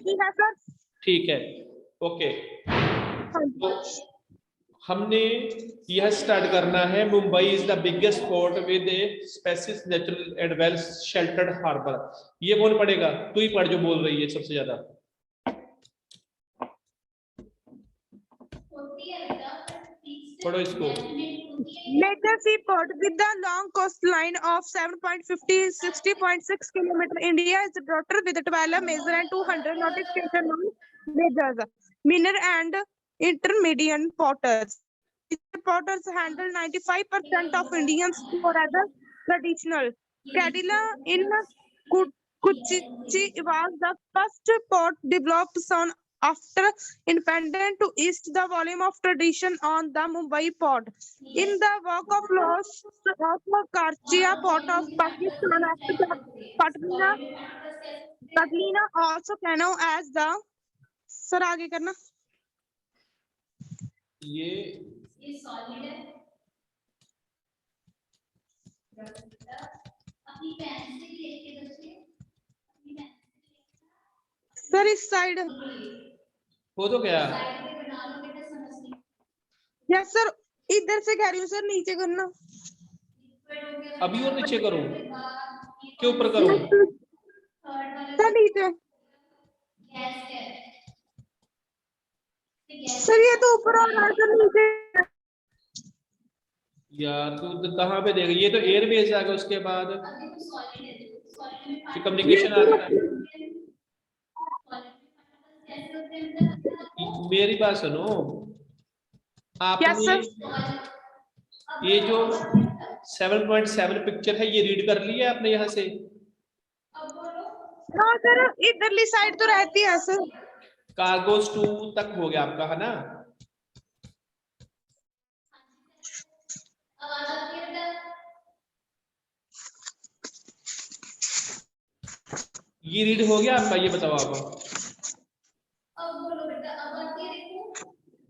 जी है सर। ठीक है, ओके। तो हमने यह स्टार्ट करना है, Mumbai is the biggest port with a spacious natural and well sheltered harbour. ये कौन पढ़ेगा? तू ही पढ़ जो बोल रही है सबसे ज्यादा। पढ़ो इसको। Major seaport with the long coastline of 60.6 kilometer. India is a daughter with 12 major and 200 nautical station on majors, minor and intermediate ports. These ports handle 95% of Indians for other traditional. Cadila in Kochi was the first port developed soon after independence to east the volume of tradition on the Mumbai port. In the work of loss of Karchia port of Pakistan after the Patlina also known as the sir आगे करना। ये solid है। अपनी pen से लिख के दीजिए। Sir इस साइड हो तो क्या? यस सर, इधर से कह रही हूँ सर, नीचे करना। अभी और नीचे करूं के ऊपर करूं? सर नीचे। सर ये तो ऊपर और है सर नीचे। यार तू कहाँ पे देख? ये तो एयरवेज आ गया, उसके बाद कम्युनिकेशन आ गया। मेरी बात सुनो, आपने ये जो 7.7 पिक्चर है ये रीड कर लिया आपने यहाँ से? हाँ सर, इधरली साइड तो रहती है सर। कार्गोस 2 तक हो गया आपका, है ना? ये रीड हो गया आपका? ये बताओ आप।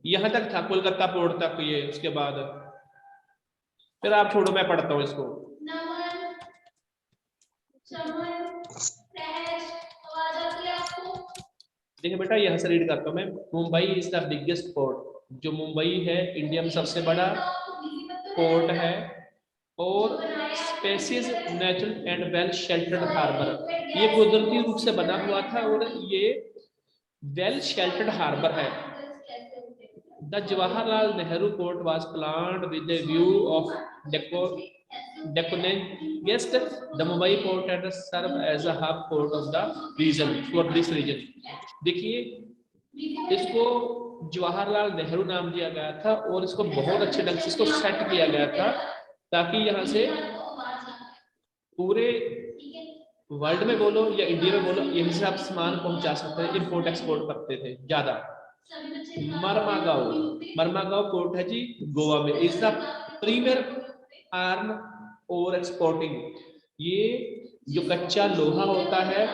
यहाँ तक था कोलकाता पोर्ट तक ये, उसके बाद फिर आप छोड़ो, मैं पढ़ता हूँ इसको। देखिए बेटा, यहाँ से रीड करता हूँ मैं। Mumbai is the biggest port. जो मुंबई है इंडिया में सबसे बड़ा पोर्ट है, और spacious natural and well sheltered harbour. ये कुदरती रूप से बना हुआ था और ये वेल शेल्टर्ड हार्बर है। The Jawaharlal Nehru port was planned with a view of decongest the Mumbai port and serve as a hub port of the region for this region। देखिए, इसको जवाहरलाल नेहरू नाम दिया गया था और इसको बहुत अच्छे ढंग से इसको सेट किया गया था ताकि यहाँ से पूरे वर्ल्ड में बोलो या इंडिया में बोलो, यहीं से आप सामान पहुंचा सकते हैं। इंपोर्ट एक्सपोर्ट करते थे ज्यादा। मरमागांव पोर्ट है जी गोवा में, इज द प्रीमियर आर्म और एक्सपोर्टिंग। ये जो कच्चा लोहा होता है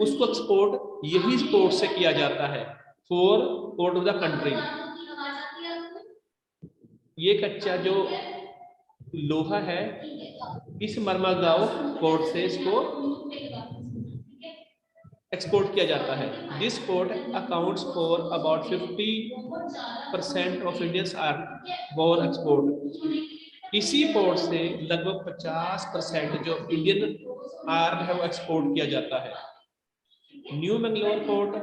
उसको एक्सपोर्ट यही पोर्ट से किया जाता है for port of the country. ये कच्चा जो लोहा है इस मरमागांव पोर्ट से इसको एक्सपोर्ट किया जाता है। This port accounts for about 50% of Indians arm war export. इसी पोर्ट से लगभग 50% जो इंडियन आर्म है वो एक्सपोर्ट किया जाता है। न्यू मैंगलोर पोर्ट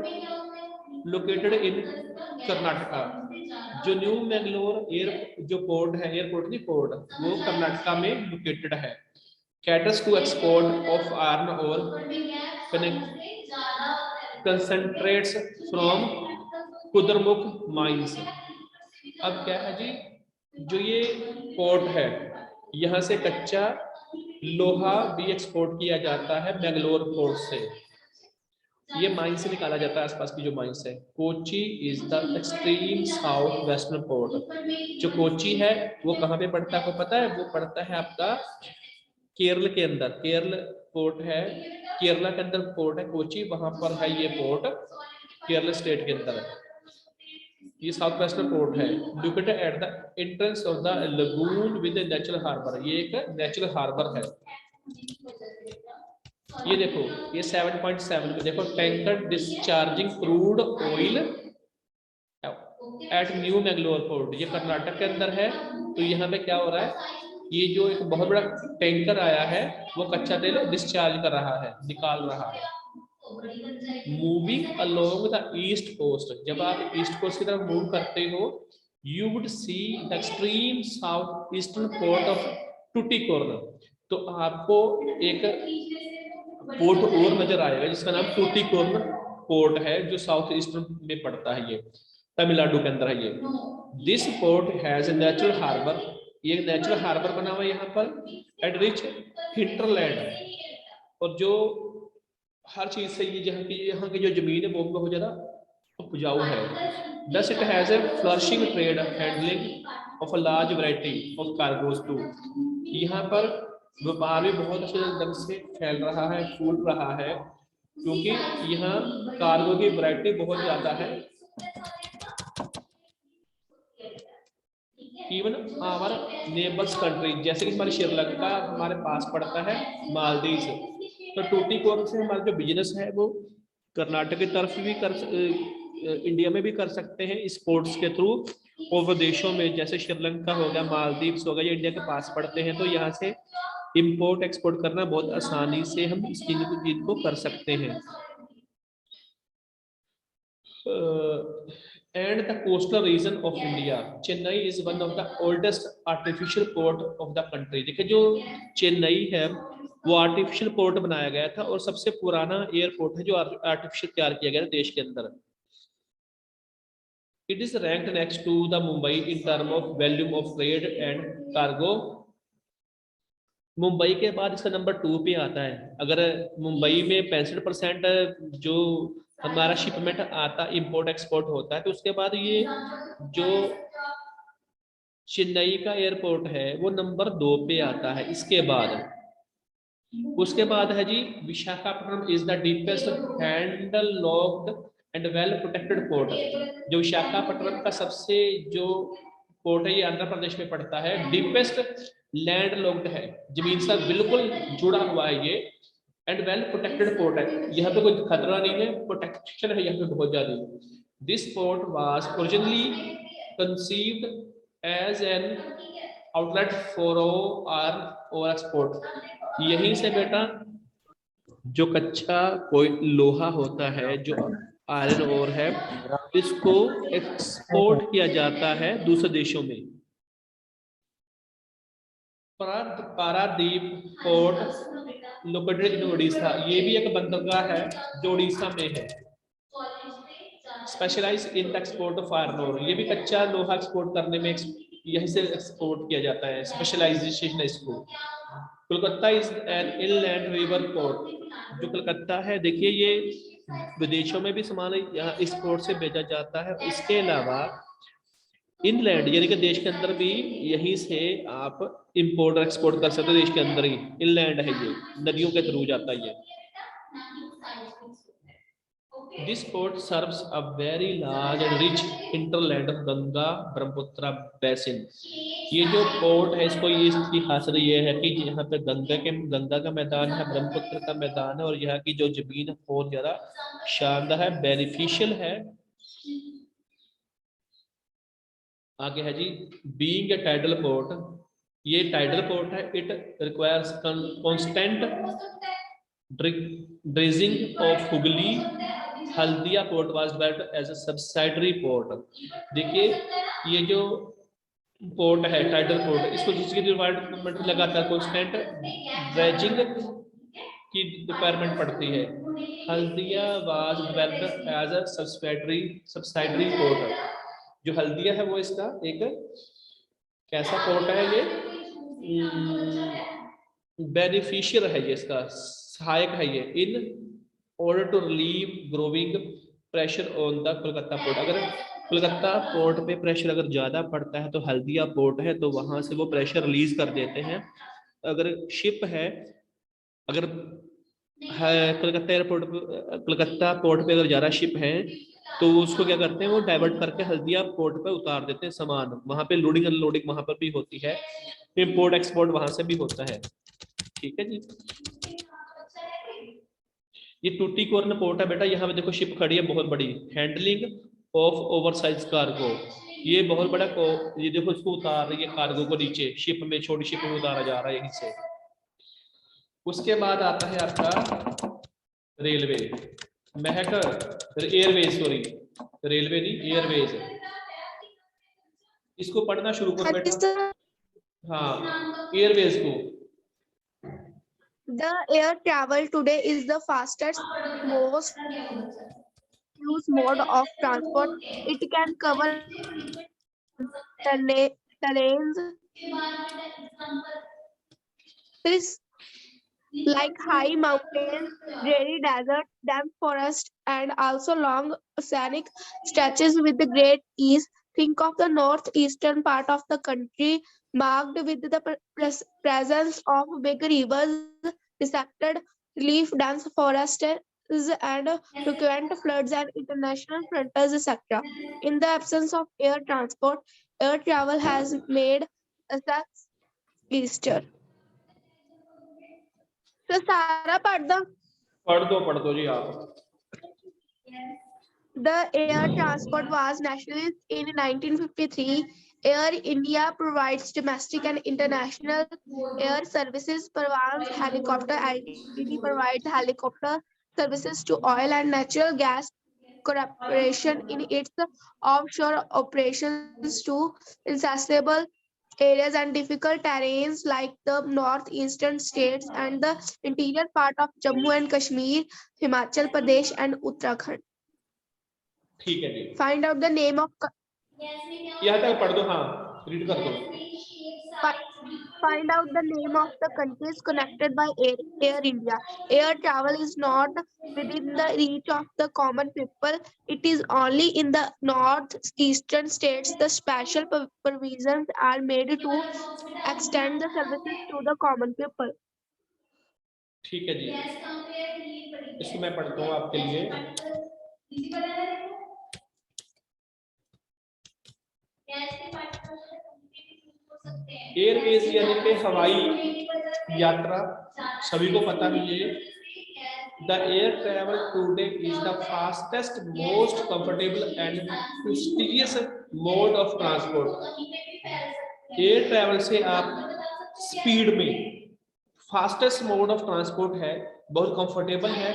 लोकेटेड इन कर्नाटका। जो न्यू मैंगलोर जो पोर्ट है, एयरपोर्ट नहीं पोर्ट, वो कर्नाटका में लोकेटेड है। Caters to export of arm ore concentrates from Kudremukh mines. अब क्या है जी, जो ये पोर्ट है यहाँ से कच्चा लोहा भी एक्सपोर्ट किया जाता है मैंगलोर पोर्ट से। ये माइन से निकाला जाता है, आसपास की जो माइंस है। Kochi is the extreme south western port. जो कोची है वो कहाँ पे पड़ता है आपको पता है? वो पड़ता है आपका केरल के अंदर। केरल पोर्ट है, केरला के अंदर पोर्ट है कोची, वहां पर है ये पोर्ट केरल स्टेट के अंदर। ये साउथ वेस्टर्न पोर्ट है, located at the entrance of the lagoon with a natural harbour. ये एक नेचुरल हार्बर है। ये देखो, ये 7.7 पे देखो, tanker discharging crude oil eight new Mangalore port, ये कर्नाटक के अंदर है। तो यहाँ पे क्या हो रहा है, ये जो एक बहुत बड़ा टैंकर आया है वो कच्चा तेल डिस्चार्ज कर रहा है, निकाल रहा है। Moving along the east coast, जब आप ईस्ट कोस्ट की तरफ मूव करते हो, you would see the extreme south eastern port of Tuticorin, तो आपको एक पोर्ट और नजर आएगा जिसका नाम टूटिकोर्न पोर्ट है, जो साउथ ईस्टर्न में पड़ता है, ये तमिलनाडु के अंदर है ये। This port has a natural harbour, ये नेचुरल हार्बर बना हुआ है यहाँ पर एट रिच हिंटरलैंड, और जो हर चीज से ये यहाँ की जो जमीन है वो बहुत ज्यादा उपजाऊ है। Thus it has a flourishing trade handling of a large variety of cargoes too, यहाँ पर व्यापार भी बहुत अच्छे ढंग से फैल रहा है, फूल रहा है, क्योंकि यहाँ कार्गो की वैरायटी बहुत ज्यादा है। इवन आवर नेबर्स कंट्री, जैसे कि हमारी श्रीलंका हमारे पास पड़ता है, मालदीव, तो टूटिकोर्न से हमारा जो बिजनेस है वो कर्नाटक की तरफ भी इंडिया में भी कर सकते हैं स्पोर्ट्स के थ्रू, और देशों में जैसे श्रीलंका हो गया, मालदीव्स हो गया, ये इंडिया के पास पड़ते हैं, तो यहाँ से इंपोर्ट एक्सपोर्ट करना बहुत आसानी से हम इस चीज को कर सकते हैं। And the coastal region of India, Chennai is one of the oldest artificial port of the country। देखिए जो चेन्नई है वो आर्टिफिशियल पोर्ट बनाया गया था और सबसे पुराना एयरपोर्ट है जो आर्टिफिशियल तैयार किया गया था देश के अंदर। It is ranked next to the Mumbai in term of volume of trade and cargo। Mumbai के बाद इसका नंबर 2 पे आता है। अगर मुंबई में 65% जो हमारा शिपमेंट आता, इंपोर्ट एक्सपोर्ट होता है, तो उसके बाद ये जो चेन्नई का एयरपोर्ट है वो नंबर 2 पे आता है। उसके बाद है जी Visakhapatnam is the deepest handle locked and well protected port. जो विशाखापट्टनम का सबसे जो पोर्ट है ये आंध्र प्रदेश में पड़ता है, डीपेस्ट लैंड लॉक्ड है, जमीन से बिल्कुल जुड़ा हुआ है ये, एंड वेल प्रोटेक्टेड पोर्ट है, यहाँ पे कोई खतरा नहीं है, प्रोटेक्शन है यहाँ पे बहुत ज्यादा। This port was originally conceived as an outlet for ore export. यहीं से बेटा जो कच्चा कोई लोहा होता है, जो आयरन ओर है, इसको एक्सपोर्ट किया जाता है दूसरे देशों में। Paradip port located in Orissa, ये भी एक बंदरगाह है जो उड़ीसा में है। Specialise in the export of iron ore, ये भी कच्चा लोहा एक्सपोर्ट करने में यहीं से एक्सपोर्ट किया जाता है, स्पेशलाइजेशन है इसको। Kolkata is an inland river port, जो कलकत्ता है देखिए ये विदेशों में भी सामान यहाँ इस पोर्ट से भेजा जाता है। इसके अलावा इनलैंड यानी कि देश के अंदर भी यहीं से आप इंपोर्ट और एक्सपोर्ट कर सकते हो, देश के अंदर ही इनलैंड है, ये नदियों के थ्रू जाता है ये। This port serves a very large and rich hinterland of Ganga Brahmaputra basin। ये जो पोर्ट है इसको ये इसकी खासियत ये है कि यहाँ पे गंगा का मैदान है, ब्रह्मपुत्र का मैदान है, और यहाँ की जो जमीन है बहुत ज्यादा शानदार है, बेनिफिशियल है। आगे है जी बीइंग ए टाइडल पोर्ट, ये टाइडल पोर्ट है, it requires constant dredging of Hooghly. Haldia port was developed as a subsidiary port. देखिए ये जो पोर्ट है टाइडल पोर्ट, इसको जिसकी रिक्वायरमेंट लगातार कांस्टेंट ड्रेजिंग की रिक्वायरमेंट पड़ती है। Haldia was developed as a subsidiary port. जो हल्दिया है वो इसका एक कैसा पोर्ट है, ये बेनिफिशियल है, ये इसका सहायक है ये, इन order to relieve growing pressure on the Kolkata port. अगर कोलकाता पोर्ट पे प्रेशर अगर ज्यादा पड़ता है तो हल्दिया पोर्ट है तो वहां से वो प्रेशर रिलीज कर देते हैं। अगर शिप है, अगर कोलकाता एयरपोर्ट कोलकाता पोर्ट पे अगर ज्यादा शिप है तो उसको क्या करते हैं, वो डाइवर्ट करके हल्दिया पोर्ट पे उतार देते हैं सामान, वहां पे लोडिंग अनलोडिंग वहां पर भी होती है, इंपोर्ट एक्सपोर्ट वहां से भी होता है। ठीक है जी। ये टूटीकोरिन पोर्ट है बेटा, यहाँ पे देखो शिप खड़ी है बहुत बड़ी, हैंडलिंग ऑफ ओवरसाइज कार्गो। ये बहुत बड़ा ये देखो इसको उतार रही है कार्गो को नीचे, शिप में, छोटी शिप में उतारा जा रहा है यहीं से। उसके बाद आता है आपका रेलवे, महक, एयरवेज, सॉरी रेलवे नहीं एयरवेज। इसको पढ़ना शुरू करो बेटा। हाँ एयरवेज को। The air travel today is the fastest, most used mode of transport. It can cover terrains like high mountains, dreary desert, dense forest, and also long oceanic stretches with the great ease. Think of the northeastern part of the country marked with the presence of big rivers, dissected leaf dense forests, and frequent floods and international frontiers, etc. In the absence of air transport, air travel has made us easier. तो सारा पढ़ दो जी आप। The air transport was nationalized in 1953. Air India provides domestic and international air services. Parvans Helicopter Ltd provides helicopter services to oil and natural gas corporation in its offshore operations to inaccessible areas and difficult terrains like the northeastern states and the interior part of Jammu and Kashmir, Himachal Pradesh and Uttarakhand. ठीक है जी। Find out the name of यहाँ तक पढ़ दो, हाँ read कर दो। Find out the name of the countries connected by Air India. Air travel is not within the reach of the common people. It is only in the northeastern states the special provisions are made to extend the services to the common people. ठीक है जी, इसको मैं पढ़ता हूँ आपके लिए। Airways यानी कि हवाई यात्रा, सभी को पता ही है। The air travel today is the fastest, most comfortable and prestigious mode of transport. Air travel से आप स्पीड में फास्टेस्ट मोड ऑफ ट्रांसपोर्ट है, बहुत कंफर्टेबल है,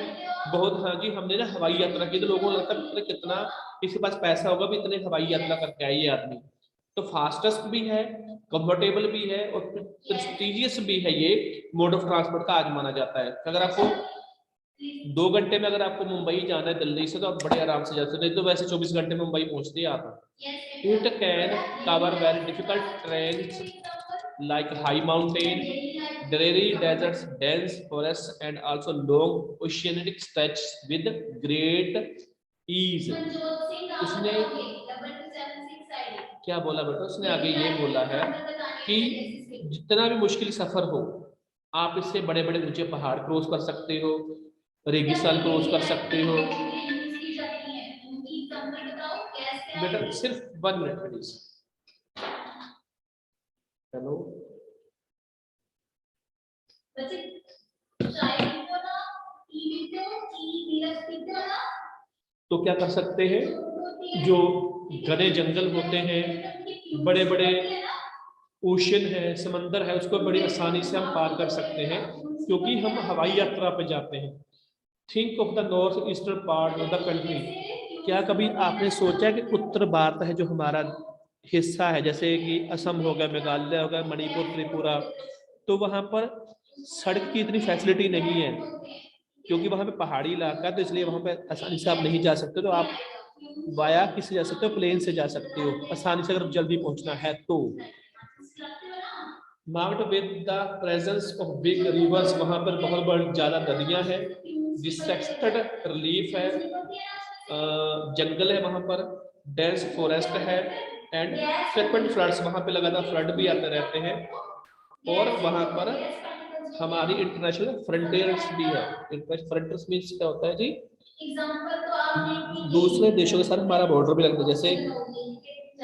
बहुत। हाँ जी, हमने ना हवाई यात्रा की तो लोगों को लगता है कितना किसी पास पैसा होगा भी इतने हवाई यात्रा करके आए ये आदमी। तो फास्टेस्ट भी है, कंफर्टेबल भी है और प्रेस्टिजियस भी है। ये मोड ऑफ ट्रांसपोर्ट का आज माना जाता है। अगर आपको 2 घंटे में अगर आपको मुंबई जाना है दिल्ली से तो आप बड़े आराम से जा सकते हैं, तो वैसे 24 घंटे में मुंबई पहुंचते हैं आप। It can cover very difficult trains like high mountain, dreary deserts, dense forests, and also long oceanic stretches with great ease. उसने क्या बोला बेटा? उसने आगे ये बोला है कि जितना भी मुश्किल सफर हो आप इससे बड़े बड़े ऊंचे पहाड़ क्रॉस कर सकते हो, रेगिस्तान क्रॉस कर सकते हो। बेटा सिर्फ 1 मिनट प्लीज। हेलो, तो क्या कर सकते हैं, जो घने जंगल होते हैं, बड़े बड़े ओशन है, समंदर है, उसको बड़ी आसानी से हम पार कर सकते हैं क्योंकि हम हवाई यात्रा पे जाते हैं। Think of the north eastern part of the country. क्या कभी आपने सोचा कि उत्तर भारत है जो हमारा हिस्सा है, जैसे कि असम हो गया, मेघालय हो गया, मणिपुर, त्रिपुरा, तो वहां पर सड़क की इतनी फैसिलिटी नहीं है क्योंकि वहां पे पहाड़ी इलाका है, तो इसलिए वहां पे आसानी से आप नहीं जा सकते। तो आप वाया किससे जा सकते हो? प्लेन से जा सकते हो आसानी से, अगर जल्दी पहुंचना है तो। Marked with the presence of big reverse, वहां पर बहुत बड़ी ज्यादा नदियां हैं, डिस्ट्रक्टेड रिलीफ है, जंगल है वहां पर, डेंस फॉरेस्ट है, एंड फ्रीक्वेंट फ्लड्स, वहां पे लगातार फ्लड भी आते रहते हैं, और वहां पर हमारी इंटरनेशनल फ्रंटियर्स भी है। इंटरनेशनल फ्रंटियर्स मींस क्या होता है जी? दूसरे देशों के साथ हमारा बॉर्डर भी लगता है, जैसे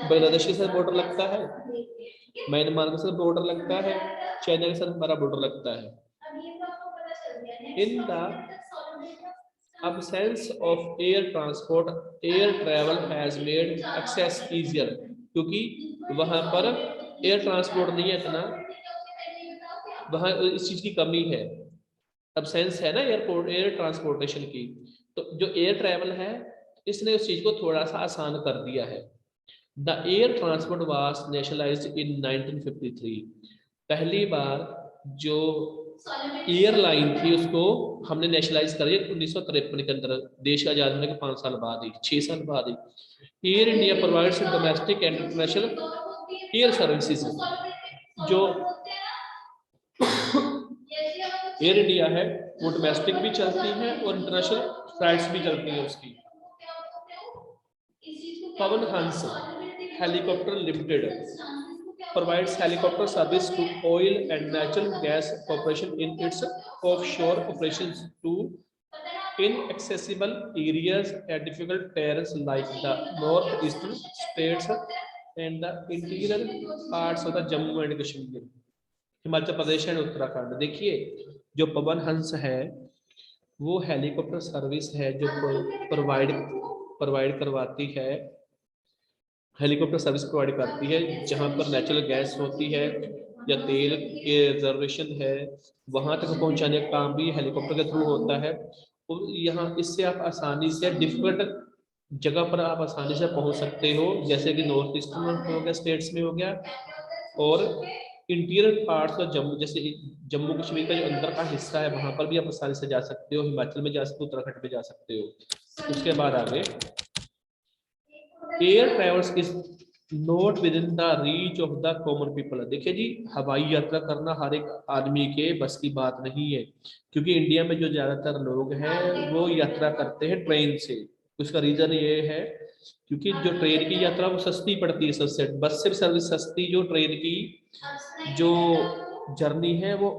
बांग्लादेश के साथ बॉर्डर लगता है, म्यांमार के साथ बॉर्डर लगता है, चाइना के साथ हमारा बॉर्डर लगता है। In the absence of air transport, air travel has made access easier, क्योंकि वहां पर एयर ट्रांसपोर्ट नहीं है इतना, वहां इस चीज की कमी है, अब्सेंस है ना एयरपोर्ट एयर ट्रांसपोर्टेशन की, तो जो एयर ट्रैवल है इसने उस चीज को थोड़ा सा आसान कर दिया है। The air transport was nationalized in 1953, पहली बार जो एयरलाइन थी उसको हमने नेशनलाइज करी 1953 के अंदर, देश का आजाद होने के 5 साल बाद ही, 6 साल बाद ही। Air India provides domestic and international air services, जो एयर इंडिया है वो डोमेस्टिक भी चलती है और इंटरनेशनल फ्लाइट्स भी चलती है उसकी। Pawan Hans helicopter limited provides helicopter service to oil and natural gas corporation in its offshore operations to inaccessible areas and difficult terrains like the northeastern states and the interior parts of the Jammu and Kashmir, Himachal Pradesh and Uttarakhand. देखिए जो पवन हंस है वो helicopter service है जो provide करवाती है, helicopter service provide करती है जहां पर नेचुरल गैस होती है या तेल के रिजर्वेशन है, वहां तक पहुंचाने का काम भी हेलीकॉप्टर के थ्रू होता है। और यहाँ इससे आप आसानी से डिफरेंट जगह पर आप आसानी से पहुंच सकते हो, जैसे कि नॉर्थ ईस्टर्न में हो गया, स्टेट्स में हो गया, और इंटीरियर पार्ट्स ऑफ जम्मू, जैसे जम्मू कश्मीर का जो अंदर का हिस्सा है वहां पर भी आप आसानी से जा सकते हो, हिमाचल में जा सकते हो, उत्तराखंड में जा सकते हो। उसके बाद आगे air travels is not with in the reach of the common people. देखिए जी हवाई यात्रा करना हर एक आदमी के बस की बात नहीं है, क्योंकि इंडिया में जो ज्यादातर लोग हैं वो यात्रा करते हैं ट्रेन से। उसका रीजन ये है क्योंकि जो ट्रेन की यात्रा वो सस्ती पड़ती है सबसे, बस से सर्विस सस्ती, जो ट्रेन की जो जर्नी है वो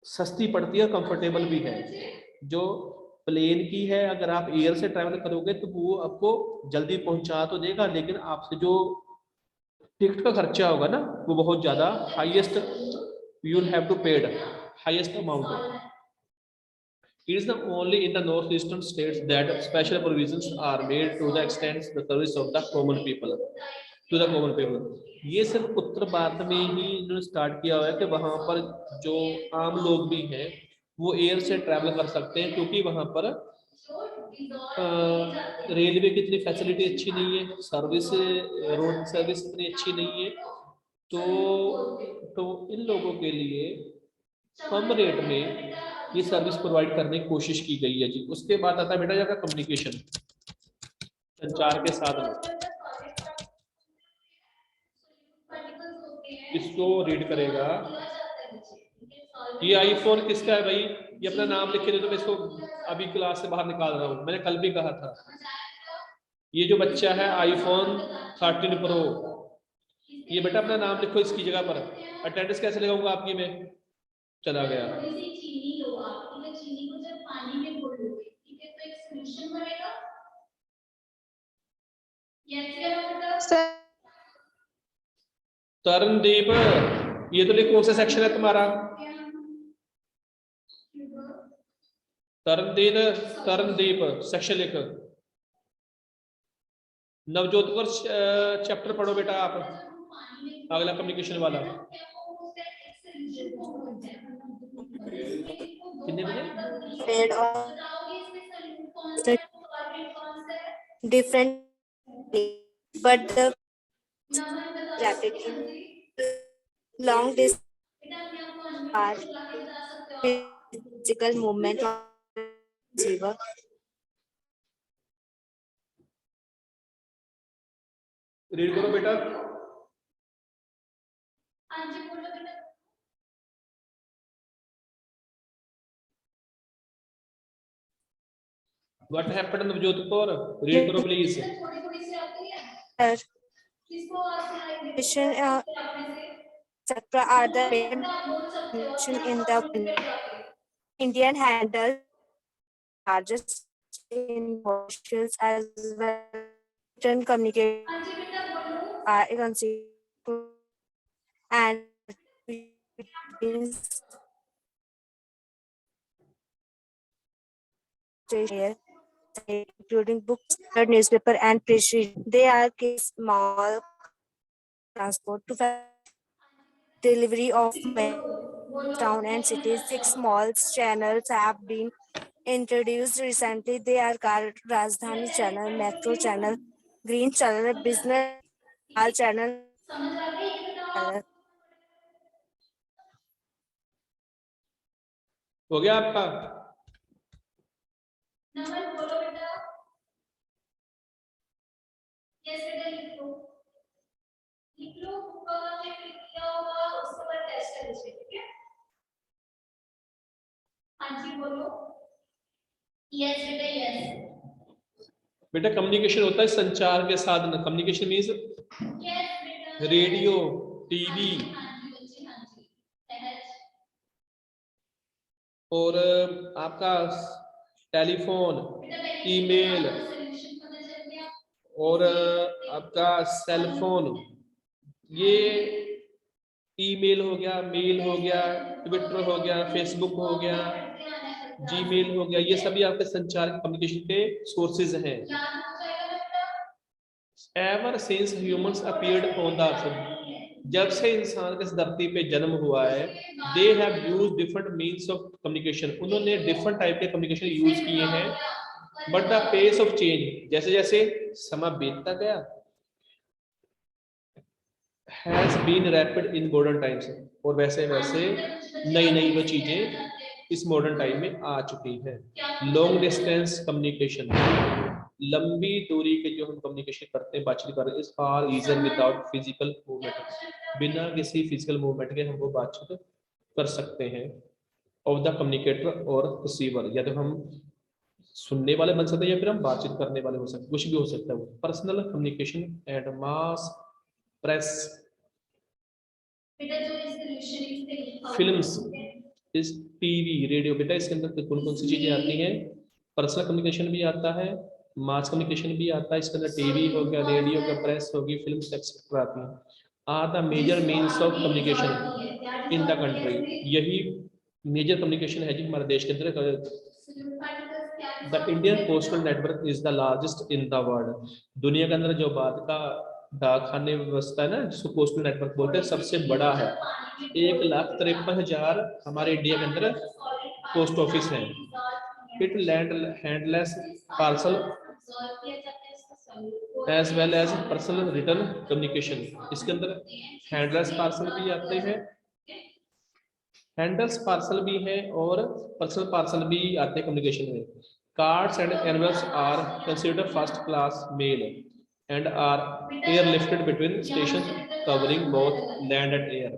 सस्ती पड़ती है, कंफर्टेबल भी है। जो प्लेन की है अगर आप एयर से ट्रैवल करोगे तो वो आपको जल्दी पहुंचा तो देगा, लेकिन आपसे जो टिकट का खर्चा होगा ना वो बहुत ज्यादा highest, you will have to paid highest amount. It is the only in the northeastern states that special provisions are made to the extent the service of the common people to the common people। ये सिर्फ उत्तर भारत में ही इन्होंने start किया हुआ है कि वहां पर जो आम लोग भी हैं वो एयर से ट्रैवल कर सकते हैं, क्योंकि वहां पर रेलवे की इतनी फैसिलिटी अच्छी नहीं है, सर्विस रोड सर्विस इतनी अच्छी नहीं है, तो इन लोगों के लिए कम रेट में ये सर्विस प्रोवाइड करने की कोशिश की गई है जी। उसके बाद आता है बेटा जाकर कम्युनिकेशन, संचार के साधन, इसको रीड करेगा। ये आईफोन किसका है भाई, ये अपना नाम लिख के दे दो, मैं इसको अभी क्लास से बाहर निकाल रहा हूँ, मैंने कल भी कहा था। ये जो बच्चा है आईफोन 13 प्रो, ये बेटा अपना नाम लिखो इसकी जगह पर। अटेंडेंस कैसे लगाऊंगा आपकी मैं, चला गया। तरणदीप ये तो लिख कौन सा सेक्शन है तुम्हारा, तरणदीप सेक्शन लिख। नवजोत कौर चैप्टर पढ़ो बेटा आप, अगला कम्युनिकेशन वाला। कितने बजे? Different, but the rapidly long distance are physical movement of receiver. Read करो बेटा। What happened Navjot Kaur, read करो please. Etc. are the main mentioned in the Indian handle largest in as well written communication are considered and station, including books, newspaper, and press. They are small transport to delivery of town and cities. 6 small channels have been introduced recently. They are called Rajdhani Channel, Metro Channel, Green Channel, Business Channel. हो गया आपका? Number बोलो बेटा। Yes बेटा लिख लो जो click किया होगा उसके बाद टेस्ट कर लीजिए, ठीक है? हाँ जी बोलो। यस बेटा यस। बेटा कम्युनिकेशन होता है संचार के साधन। कम्युनिकेशन मीन्स यस बेटा। रेडियो, टीवी हाँ जी बच्चे, हाँ जी सहज। और आपका टेलीफोन, ईमेल और आपका सेल फोन। ये ईमेल हो गया, मेल हो गया, ट्विटर हो गया, फेसबुक हो गया, जीमेल हो गया, ये सभी आपके संचार कम्युनिकेशन के सोर्सेज हैं। Ever since humans appeared on the earth, जब से इंसान के इस धरती पे जन्म हुआ है, they have used different means of communication, उन्होंने डिफरेंट टाइप के कम्युनिकेशन यूज किए हैं। But the pace of change, जैसे जैसे समय बीतता गया, has been rapid in modern times, और वैसे वैसे नई नई वो चीजें इस मॉडर्न टाइम में आ चुकी है। लॉन्ग डिस्टेंस कम्युनिकेशन, लंबी दूरी के जो हम कम्युनिकेशन करते हैं, बातचीत करते हैं, is far easier without physical movement, बिना किसी फिजिकल मूवमेंट के हम वो बातचीत कर सकते हैं। ऑफ द कम्युनिकेटर और रिसीवर, या तो हम सुनने वाले बन सकते हैं या फिर हम बातचीत करने वाले हो सकते हैं, कुछ भी हो सकता है वो। Personal communication and mass press, films, इस टीवी, रेडियो। बेटा इसके अंदर कौन कौन सी चीजें आती हैं? पर्सनल कम्युनिकेशन भी आता है, मास कम्युनिकेशन भी आता है, इसके अंदर टीवी हो गया, रेडियो का, प्रेस होगी, फिल्म्स एक्सेट्रा आती हैं। Are the major means of communication in the country, यही मेजर कम्युनिकेशन है जी हमारे देश के अंदर। The Indian postal network is the largest in the world, दुनिया के अंदर जो भारत का डाकखाने व्यवस्था है ना, जिसको पोस्टल नेटवर्क बोलते हैं, सबसे बड़ा है। 1,53,000 हमारे इंडिया के अंदर पोस्ट ऑफिस है। It land handles parcel as well as personal written communication, इसके अंदर हैंडलेस पार्सल भी आते हैं, हैंडल्स पार्सल भी है और पर्सनल पार्सल भी आते हैं कम्युनिकेशन में। Cards and envelopes are considered first class mail and are airlifted between station covering both land and air.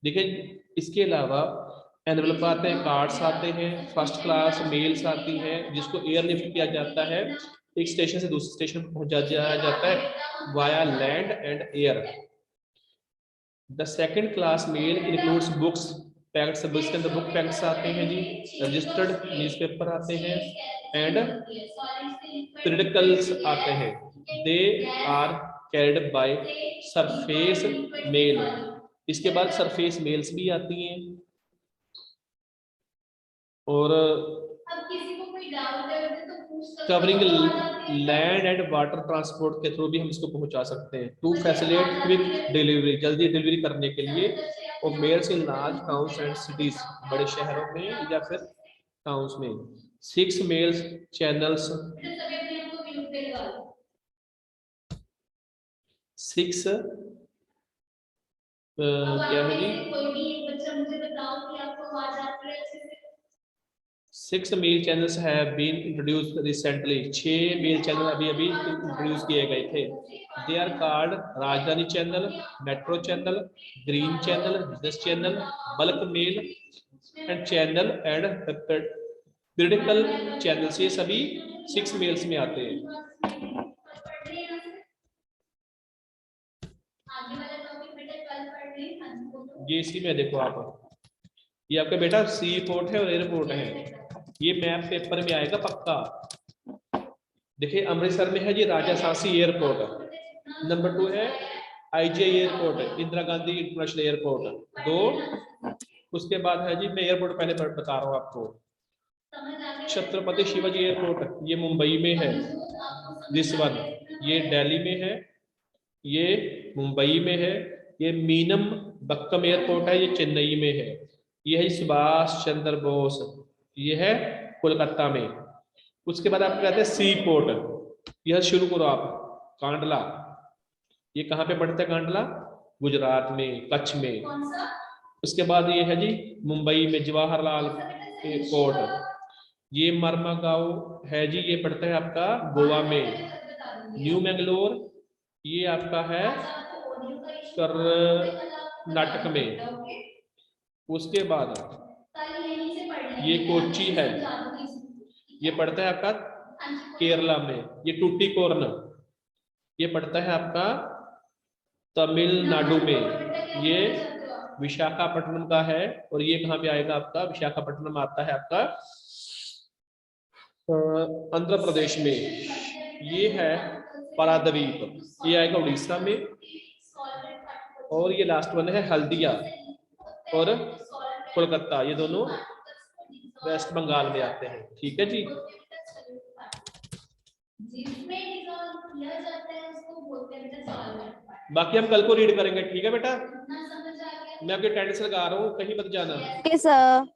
देखिए इसके अलावा एनवलप आते हैं, कार्ड्स आते हैं, फर्स्ट क्लास मेल्स आती हैं, जिसको एयरलिफ्ट किया जाता है, एक स्टेशन से दूसरे स्टेशन पर पहुंचा दिया जाता है via land and air. The second class mail includes books packets, इसके अंदर बुक पैकेट्स आते हैं जी, रजिस्टर्ड न्यूज़पेपर आते हैं एंड पीरियडिकल्स आते हैं। They are carried by surface mail, इसके बाद सरफेस मेल्स भी आती हैं। और covering land and water transport के थ्रू भी हम इसको पहुंचा सकते हैं। टू फैसिलिटेट क्विक डिलीवरी, जल्दी डिलीवरी करने के लिए, और mails in large towns and cities, बड़े शहरों में या फिर टाउन्स में। 6 मेल्स चैनल्स, 6 क्या है जी, 6 mail channels have been introduced recently, 6 mail channel अभी अभी इंट्रोड्यूस किए गए थे। They are called Rajdhani channel, metro channel, green channel, business channel, bulk mail and channel and periodical channels, ये सभी 6 मेल्स में आते हैं। ये इसी में देखो आप, ये आपका बेटा सी पोर्ट है और एयरपोर्ट है, ये मैप पेपर में आएगा पक्का। देखिए अमृतसर में है जी राजा सांसी एयरपोर्ट, नंबर 2 है IGI airport, Indira Gandhi international airport 2, उसके बाद है जी, मैं एयरपोर्ट पहले बता रहा हूँ आपको, छत्रपति शिवाजी एयरपोर्ट ये मुंबई में है, दिस वन ये दिल्ली में है, ये मुंबई में है, ये मीनम बक्कम एयरपोर्ट है, ये चेन्नई में है, ये है सुभाष चंद्र बोस, ये है कोलकाता में। उसके बाद आप कहते हैं सी पोर्ट, यह शुरू करो आप, कांडला, ये कहाँ पे पड़ता है कांडला? गुजरात में, कच्छ में। उसके बाद ये है जी मुंबई में जवाहरलाल एयरपोर्ट, ये मरमागांव है जी, ये पड़ता है आपका गोवा में। न्यू मैंगलोर ये आपका है कर्नाटक में। उसके बाद ये कोच्चि है, ये पड़ता है आपका केरला में। ये टूटीकोरन ये पड़ता है आपका तमिलनाडु में, ये विशाखापट्टनम का है। और ये कहाँ पे आएगा आपका? विशाखापट्टनम आता है आपका आंध्र प्रदेश में। ये है पारादीप, ये आएगा उड़ीसा में। और ये लास्ट वन है हल्दिया और कोलकाता, ये दोनों वेस्ट बंगाल में आते हैं। ठीक है जी। बाकी हम कल को रीड करेंगे, ठीक है बेटा? मैं आपकी अटेंडेंस लगा रहा हूँ, कहीं मत जाना। Okay, sir.